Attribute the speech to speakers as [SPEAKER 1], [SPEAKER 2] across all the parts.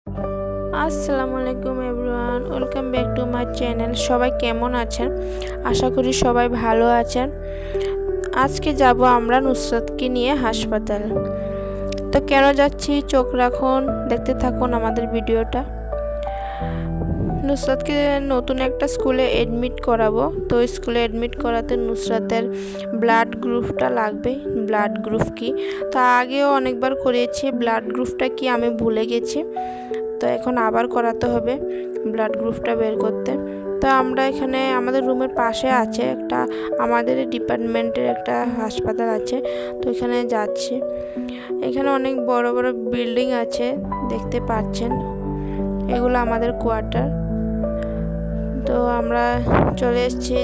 [SPEAKER 1] আসসালামু আলাইকুম everyone, welcome back to my channel. সবাই কেমন আছেন? আশা করি সবাই ভালো আছেন। আজকে যাব আমরা নুসরাতকে নিয়ে হাসপাতাল। তো কেন যাচ্ছি চোখ রাখুন, দেখতে থাকুন আমাদের ভিডিওটা। নুসরাতকে নতুন একটা স্কুলে এডমিট করাবো। তো স্কুলে এডমিট করাতে নুসরাতের ব্লাড গ্রুপটা লাগবে। ব্লাড গ্রুপ কি, তা আগেও অনেকবার করিয়েছি, ব্লাড গ্রুপটা কি আমি ভুলে গেছি। তো এখন আবার করাতে হবে ব্লাড গ্রুপটা বের করতে। তো আমরা এখানে আমাদের রুমের পাশে আছে একটা, আমাদের ডিপার্টমেন্টের একটা হাসপাতাল আছে, তো এখানে যাচ্ছি। এখানে অনেক বড় বড় বিল্ডিং আছে, দেখতে পাচ্ছেন, এগুলো আমাদের কোয়ার্টার। তো আমরা চলে এসেছি।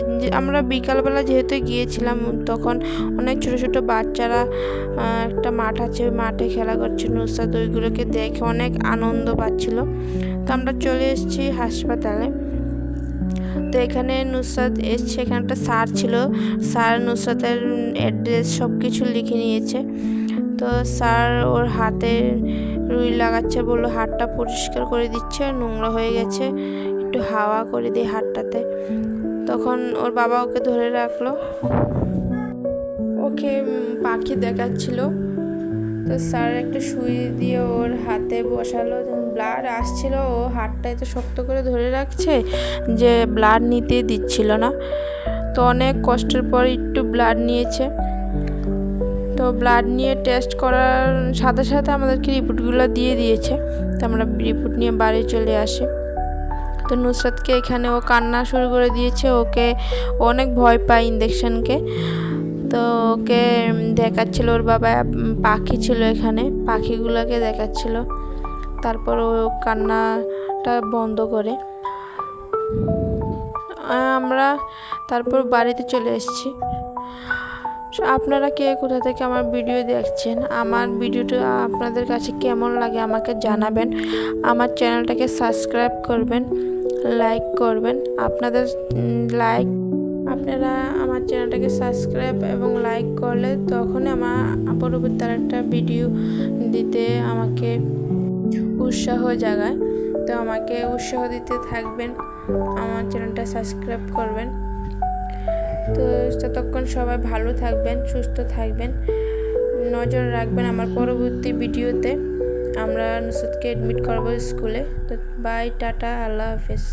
[SPEAKER 1] আমরা বিকালবেলা যেহেতু গিয়েছিলাম, তখন অনেক ছোট ছোট বাচ্চারা একটা মাঠ আছে, ওই মাঠে খেলা করছে। নুসরাত ওইগুলোকে দেখে অনেক আনন্দ পাচ্ছিল। তো আমরা চলে এসেছি হাসপাতালে। তো এখানে নুসরাত এসছে, এখানে একটা স্যার ছিল। স্যার নুসরাতের অ্যাড্রেস সব কিছু লিখে নিয়েছে। তো স্যার ওর হাতে রুই লাগাচ্ছে, বললো হাতটা পরিষ্কার করে দিচ্ছে, নোংরা হয়ে গেছে, একটু হাওয়া করে দিয়ে হাতটাতে। তখন ওর বাবা ওকে ধরে রাখলো, ওকে পাখি দেখাচ্ছিল। তো স্যার একটা সুই দিয়ে ওর হাতে বসালো, ব্লাড আসছিল, ও হাতটা এত শক্ত করে ধরে রাখছে যে ব্লাড নিতে দিচ্ছিল না। তো অনেক কষ্টের পর একটু ব্লাড নিয়েছে। তো ব্লাড নিয়ে টেস্ট করার সাথে সাথে আমাদেরকে রিপোর্টগুলো দিয়ে দিয়েছে। তো আমরা রিপোর্ট নিয়ে বাড়ি চলে আসি। তো নুসরাতকে এখানে ও কান্না শুরু করে দিয়েছে, ওকে অনেক ভয় পায় ইঞ্জেকশনকে। তো ওকে দেখাচ্ছিল, ওর বাবা পাখি ছিল এখানে, পাখিগুলোকে দেখাচ্ছিল। তারপর ও কান্নাটা বন্ধ করে আমরা তারপর বাড়িতে চলে এসেছি। আপনারা কে কোথা থেকে আমার ভিডিও দেখছেন, আমার ভিডিওটা আপনাদের কাছে কেমন লাগে আমাকে জানাবেন। আমার চ্যানেলটাকে সাবস্ক্রাইব করবেন, লাইক করবেন। আপনারা আমার চ্যানেলটাকে সাবস্ক্রাইব এবং লাইক করলে তখনই আমার পরবর্তী একটা ভিডিও দিতে আমাকে উৎসাহ জাগায়। তো আমাকে উৎসাহ দিতে থাকবেন, আমার চ্যানেলটা সাবস্ক্রাইব করবেন। তো ততক্ষণ সবাই ভালো থাকবেন, সুস্থ থাকবেন, নজর রাখবেন আমার পরবর্তী ভিডিওতে। আমরা নুসরাতকে এডমিট করবো স্কুলে। তো বাই, টাটা, আল্লাহ হাফেজ।